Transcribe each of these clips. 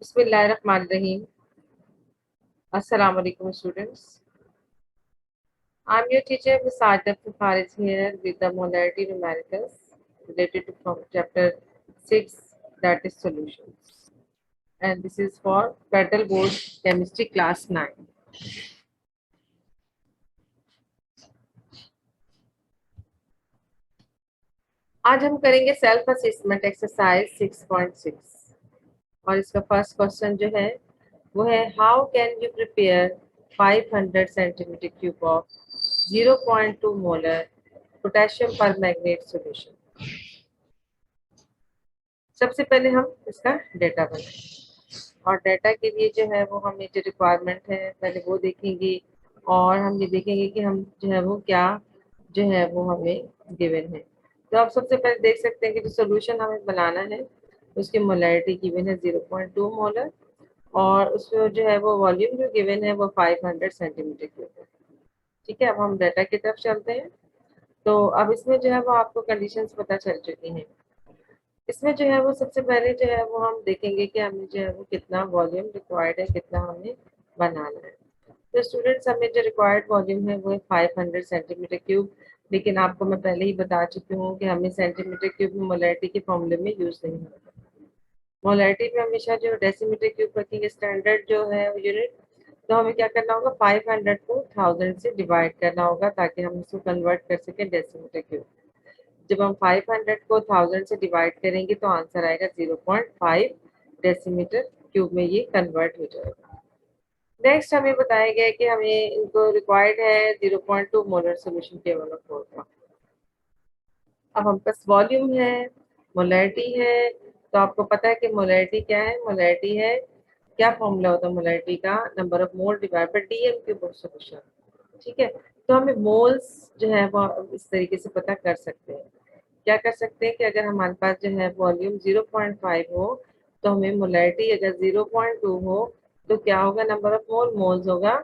Bismillahirrahmanirrahim. Assalamu alaikum students. I'm your teacher Ms. Adab Faris here with the molarity numericals related to from chapter 6, that is solutions. And this is for Federal Board Chemistry class 9. आज हम करेंगे self assessment exercise 6.6 और इसका first question जो है वो है how can you prepare 500 centimetre cube of 0.2 molar potassium permanganate solution. सबसे पहले हम इसका डेटा बनाएंगे और डेटा के लिए जो है वो हमें जो रिक्वायरमेंट है पहले वो देखेंगे और हम ये देखेंगे कि हम जो है वो क्या जो है वो हमें गिवन है। तो आप सबसे पहले देख सकते हैं कि जो सोल्यूशन हमें बनाना है उसकी मोलैरिटी गिवन है 0.2 मोलर और उसमें जो है वो वॉल्यूम जो गिवन है वो 500 सेंटीमीटर क्यूब है। ठीक है, अब हम डाटा की तरफ चलते हैं। तो अब इसमें जो है वो आपको कंडीशंस पता चल चुकी हैं। इसमें जो है वो सबसे पहले जो है वो हम देखेंगे कि हमें जो है वो कितना वॉल्यूम रिक्वायर्ड है, कितना हमें बनाना है। तो स्टूडेंट्स हमें जो रिक्वायर्ड वॉल्यूम है वो है 500 सेंटीमीटर क्यूब, लेकिन आपको मैं पहले ही बता चुकी हूँ कि हमें सेंटीमीटर क्यूब में मोलैरिटी के फॉर्मूले में यूज नहीं होगा। मोलैरिटी में हमेशा जो डेसीमीटर क्यूब रखेंगे स्टैंडर्ड जो है यूनिट, तो हमें क्या करना होगा 500 को 1000 से डिवाइड करना होगा ताकि हम इसको कन्वर्ट कर सकें डेसीमीटर क्यूब। जब हम 500 को 1000 से डिवाइड करेंगे तो आंसर आएगा 0.5 डेसीमीटर क्यूब में ये कन्वर्ट हो जाएगा। नेक्स्ट हमें बताया गया कि हमें इनको रिक्वायर्ड है 0.2 मोलर सोल्यूशन के का। अब हम पास वॉल्यूम है, मोलैरिटी है, तो आपको पता है कि मोलैरिटी क्या है। मोलैरिटी है, क्या फॉर्मूला होता है मोलैरिटी का, number of mole divide by DM cube of solution. ठीक है, तो हमें मोल्स जो है वो इस तरीके से पता कर सकते हैं। क्या कर सकते हैं कि अगर हमारे पास जो है वॉल्यूम 0.5 हो तो हमें मोलैरिटी अगर 0.2 हो तो क्या होगा, नंबर ऑफ मोल्स होगा,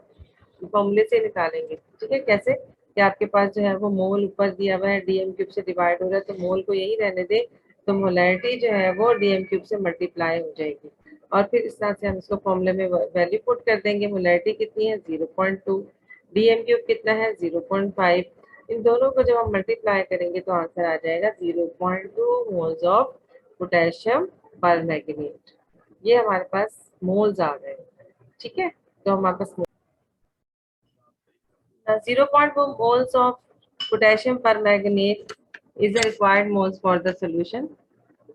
फॉर्मूले से निकालेंगे। ठीक है, कैसे कि आपके पास जो है वो मोल ऊपर दिया हुआ है, डीएम क्यूब से डिवाइड हो रहा है तो मोल को यही रहने दे, तो मोलैरिटी जो है वो डीएम क्यूब से मल्टीप्लाई हो जाएगी और फिर इस तरह से हम इसको फॉर्मूले में वैल्यू पुट कर देंगे। मोलैरिटी कितनी है 0.2, डीएम क्यूब कितना है 0.5, इन दोनों को जब हम मल्टीप्लाई करेंगे तो आंसर आ जाएगा 0.2 मोल्स ऑफ पोटेशियम परमैंगनेट। ये हमारे पास मोल्स आ गए। ठीक है, तो हमारे पास 0.2 moles of potassium permanganate is the required moles for the solution।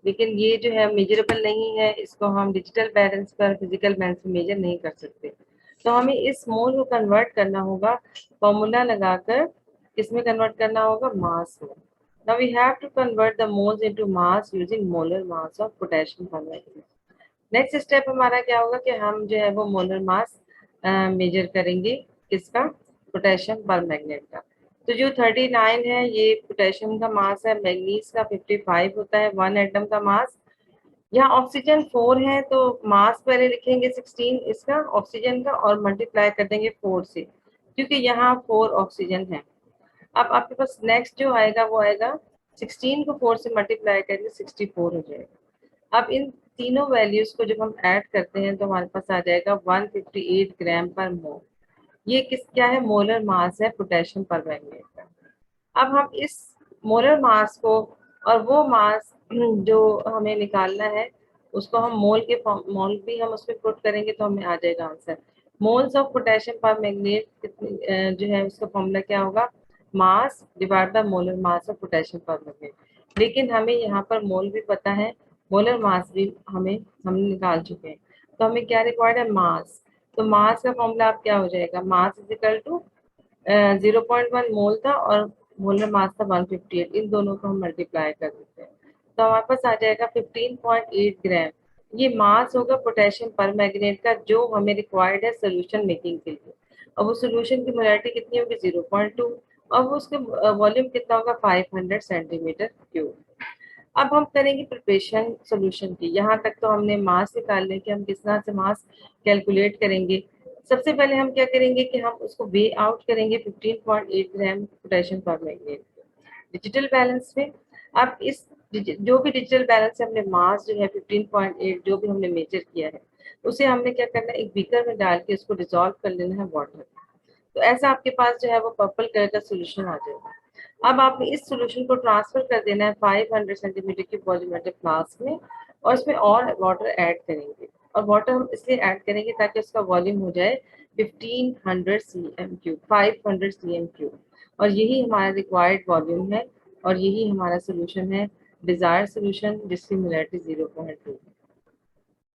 लेकिन ये जो है मेजरेबल नहीं है, इसको हम डिजिटल बैलेंस पर फिजिकल बैलेंस में मेजर नहीं कर सकते। तो हमें इस मोल को कन्वर्ट करना होगा फॉर्मूला लगाकर, किसमें कन्वर्ट करना होगा, मास में। Now we have to convert the moles into mass using molar mass of potassium permanganate. Next step हमारा क्या होगा कि हम जो है वो मोलर मास मेजर करेंगे, किसका, पोटेशियम परमैंगनेट का। तो जो 39 है ये पोटेशियम का मास है, मैग्नीज का 55 होता है 1 एटम का मास। यहाँ ऑक्सीजन 4 है तो मास पहले लिखेंगे 16 इसका ऑक्सीजन का और मल्टीप्लाई कर देंगे 4 से, क्योंकि यहाँ 4 ऑक्सीजन है। अब आपके पास नेक्स्ट जो आएगा वो आएगा 16 को 4 से मल्टीप्लाई करके 64 हो जाएगा। अब इन तीनों वैल्यूज को जब हम ऐड करते हैं तो हमारे पास आ जाएगा 158 ग्राम पर मोल। ये किस क्या है, मोलर मास है पोटेशियम परमैंगनेट का। अब हम इस मोलर मास को और वो मास जो हमें निकालना है उसको हम मोल के मोल भी हम उसमें पुट करेंगे तो हमें आ जाएगा answer. Moles of potassium permanganate जो है उसका फॉर्मूला क्या होगा, mass divide by molar mass of potassium permanganate. लेकिन हमें यहाँ पर मोल भी पता है, मोलर मास भी हम निकाल चुके हैं, तो हमें क्या रिक्वायर्ड है, मास। तो मास का फॉर्मूला आप क्या हो जाएगा, मास इज इक्वल टू 0.1 मोल था और मोलर मास था 158, इन दोनों को हम मल्टीप्लाई कर देते हैं तो हमारे पास आ जाएगा 15.8 ग्राम। ये मास होगा पोटेशियम परमैंगनेट का जो हमें रिक्वायर्ड है सोल्यूशन मेकिंग के लिए। और वो सोल्यूशन की मोलैरिटी कितनी होगी 0.2 और वो उसके वॉल्यूम कितना होगा 500 सेंटीमीटर क्यूब। अब हम करेंगे प्रिपरेशन सोल्यूशन की। यहाँ तक तो हमने मास निकालने के, हम किस तरह से मास कैलकुलेट करेंगे। सबसे पहले हम क्या करेंगे कि हम उसको वे आउट करेंगे 15.8 gram potassium permanganate digital balance में। अब इस जो भी डिजिटल बैलेंस से हमने मास जो है 15.8 जो भी हमने मेजर किया है उसे हमने क्या करना है, एक बीकर में डाल के उसको डिसॉल्व कर लेना है वाटर। तो ऐसा आपके पास जो है वो पर्पल कलर का सोल्यूशन आ जाएगा। अब आपने इस सोल्यूशन को ट्रांसफर कर देना है 500 सेंटीमीटर की वॉल्यूमेट्रिक फ्लास्क में, और इसमें और वाटर ऐड करेंगे। और वाटर हम इसलिए ऐड करेंगे ताकि उसका वॉल्यूम हो जाए 1500 cm3, 500 cm3, और यही हमारा रिक्वायर्ड वॉल्यूम है, और यही हमारा सोल्यूशन है, डिजायर सोल्यूशन जिसकी मोलैरिटी 0.2।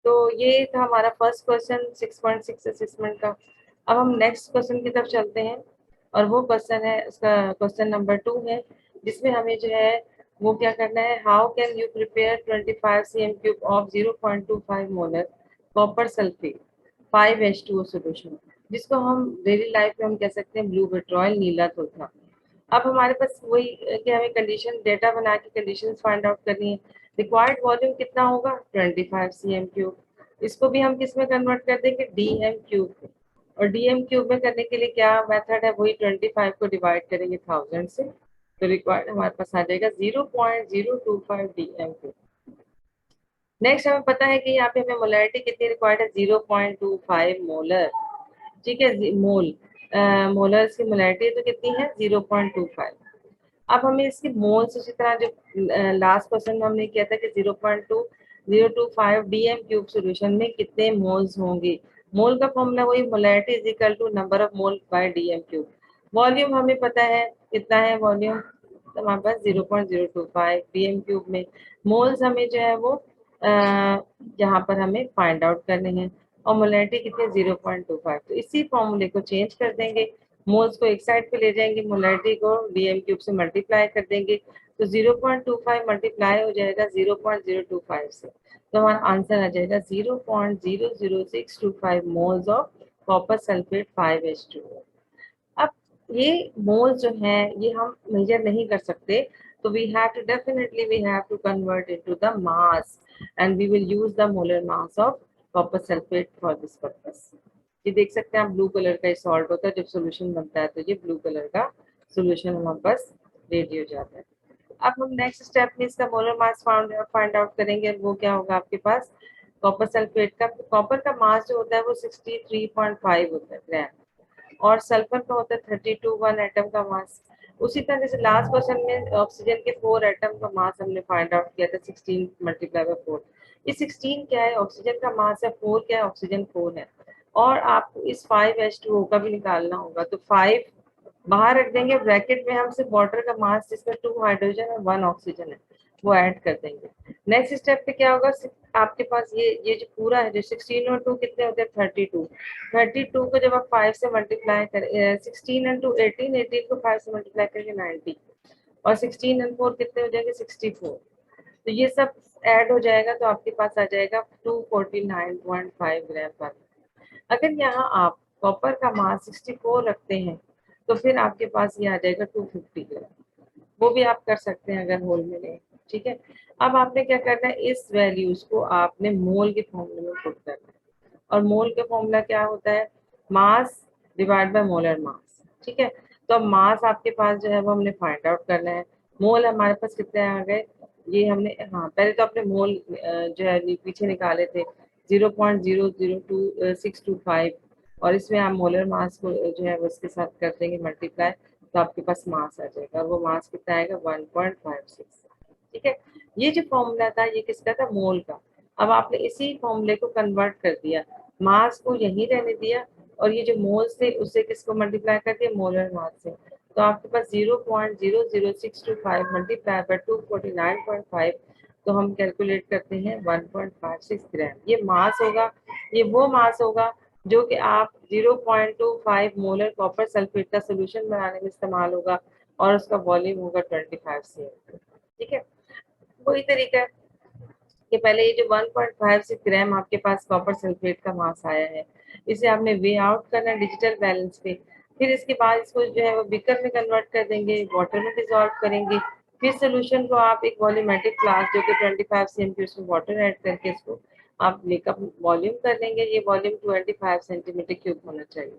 तो ये था हमारा फर्स्ट क्वेश्चन 6.6 असेसमेंट का। अब हम नेक्स्ट क्वेश्चन की तरफ चलते हैं, और वो क्वेश्चन है, उसका क्वेश्चन नंबर 2 है, जिसमें हमें जो है वो क्या करना है, how can you prepare 25 cm³ of 0.25 molar copper sulphate 5H2O solution, जिसको हम डेली लाइफ में हम कह सकते हैं ब्लू विट्रॉयल, नीला तोता। अब हमारे पास वही कि हमें कंडीशन डेटा बना के कंडीशन फाइंड आउट करनी है। रिक्वायर्ड वॉल्यूम कितना होगा, 25 cm³। इसको भी हम किस में कन्वर्ट कर देंगे, DM³ में। और DM³ में करने के लिए क्या मेथड है, वही 25 को डिवाइड करेंगे 1000 से, तो रिक्वायर्ड हमारे पास आ जाएगा 0.025 DM³। नेक्स्ट हमें पता है कि यहाँ पे हमें मोलैरिटी कितनी रिक्वायर्ड है, 0.25 मोलर। ठीक है, मोलर की मोलैरिटी तो कितनी है, 0.25। अब हमें इसकी मोल्स उसी तरह जो लास्ट क्वेश्चन में हमने किया था कि 0.2025 DM³ सॉल्यूशन में कितने मोल्स होंगे। मोल का फॉर्मूला वही, molarity is equal to number of mole by DM³। Volume हमें पता है कितना है वॉल्यूम, तो हमारे पास 0.025 DM³ में। मोल्स हमें जो है वो यहाँ पर हमें फाइंड आउट करने हैं, और मोलैरिटी कितनी है, 0.25। तो इसी फॉर्मूले को चेंज कर देंगे, मोल्स को एक साइड पे ले जाएंगे, मोलैरिटी को DM³ से मल्टीप्लाई कर देंगे, तो 0.25 मल्टीप्लाई हो जाएगा 0.025 से, तो हमारा आंसर आ जाएगा 0.00625 moles of copper sulphate 5H2O। अब ये मोल जो है ये हम मेजर नहीं कर सकते, तो we have to definitely we have to convert into the mass, and we will use the molar mass of copper sulphate for this purpose. ये देख सकते हैं आप, ब्लू कलर का सॉल्ट होता है, जब सोल्यूशन बनता है तो ये ब्लू कलर का सोल्यूशन हमारे पास रेडी हो जाता है। अब हम नेक्स्ट स्टेप में इसका मोलर मास फाइंड आउट करेंगे, वो क्या होगा आपके पास, कॉपर सल्फेट का, कॉपर का मास जो होता है वो 63.5 होता है ग्राम, और सल्फर का होता है 32 1 एटम का मास। उसी तरह से लास्ट क्वेश्चन में ऑक्सीजन के 4 एटम का मास हमने फाइंड आउट किया था, 16 मल्टीप्लाई बाय 4। ये 16 क्या है, ऑक्सीजन का मास है, 4 क्या है, ऑक्सीजन 4 है, और आपको इस 5H2O का भी निकालना होगा, तो 5 बाहर रख देंगे, ब्रैकेट में हम सिर्फ वाटर का मास जिसमें 2 हाइड्रोजन और 1 ऑक्सीजन है वो ऐड कर देंगे। नेक्स्ट स्टेप पे क्या होगा, आपके पास ये जो पूरा है, जो 16 और 2 कितने होते हैं, 32। 32 को जब आप 5 से मल्टीप्लाई करें, 16 इंटू 18, 18 को 5 से मल्टीप्लाई करेंगे 90, और 16 एंड 4 कितने हो जाएंगे, 64। तो ये सब ऐड हो जाएगा, तो आपके पास आ जाएगा 249.5 ग्राम पर। अगर यहाँ आप कॉपर का मास 64 रखते हैं, तो फिर आपके पास ये आ जाएगा 250 ग्राम। वो भी आप कर सकते हैं अगर होल में लें। ठीक है, अब आपने क्या करना है, इस वैल्यूज को आपने मोल के फॉर्मूले में पुट करना है, और मोल का फॉर्मूला क्या होता है, mass divide by molar mass. ठीक है, तो अब मास आपके पास जो है वो हमने फाइंड आउट करना है। मोल हमारे पास कितने आ गए, ये हमने, हाँ पहले तो अपने मोल जो है पीछे निकाले थे 0.002625, और इसमें आप मोलर मास को जो है उसके साथ कर देंगे मल्टीप्लाई, तो आपके पास मास आ जाएगा, और वो मास कितना आएगा, 1.56। ठीक है, ये जो फॉर्मूला था ये किसका था, मोल का। अब आपने इसी फॉर्मूले को कन्वर्ट कर दिया, मास को यहीं रहने दिया, और ये जो मोल्स थे उससे किसको मल्टीप्लाई कर दिया, मोलर मास से, तो आपके पास 0.00625 मल्टीप्लाई बाय 249.5, तो हम कैलकुलेट करते हैं 1.56 ग्राम। ये मास होगा, ये वो मास होगा जो कि आप 0.25 मोलर कॉपर सल्फेट का सोल्यूशन बनाने में इस्तेमाल होगा, और उसका वॉल्यूम होगा 25 cm। ठीक है, वही तरीका है कि पहले ये जो 1.56 ग्राम आपके पास कॉपर सल्फेट का मास आया है, इसे आपने वे आउट करना डिजिटल बैलेंस पे, फिर इसके बाद इसको जो है वो बीकर में कन्वर्ट कर देंगे, वाटर में डिसॉल्व करेंगे, फिर सोल्यूशन को आप एक वॉल्यूमेट्रिक फ्लास्क जो कि 25 cm की, उसमें वाटर ऐड करके इसको आप मेकअप वॉल्यूम कर लेंगे। ये वॉल्यूम 25 सेंटीमीटर क्यूब होना चाहिए।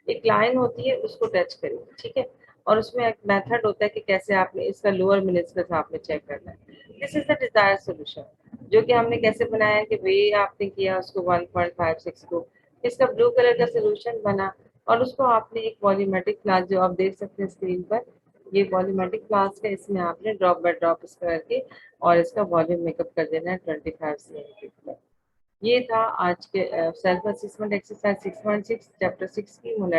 एक लाइन होती है उसको टच करेंगे, ठीक है, और उसमें एक मेथड होता है कि कैसे आपने इसका लोअर मिनस्कस आपने चेक करना है। This is the desired solution. जो कि हमने कैसे बनाया कि वे आपने किया उसको 1.56 को, इसका ब्लू कलर का सोल्यूशन बना और उसको आपने एक वॉल्यूमेट्रिक फ्लास्क, जो आप देख सकते हैं स्क्रीन पर, ये वॉल्यूमेट्रिक फ्लास्क है, इसमें आपने ड्रॉप बाय ड्रॉप इस करके और इसका वॉल्यूम मेकअप कर देना है 25 cl। ये था आज के सेल्फ असेसमेंट एक्सरसाइज 6.6 चैप्टर 6 की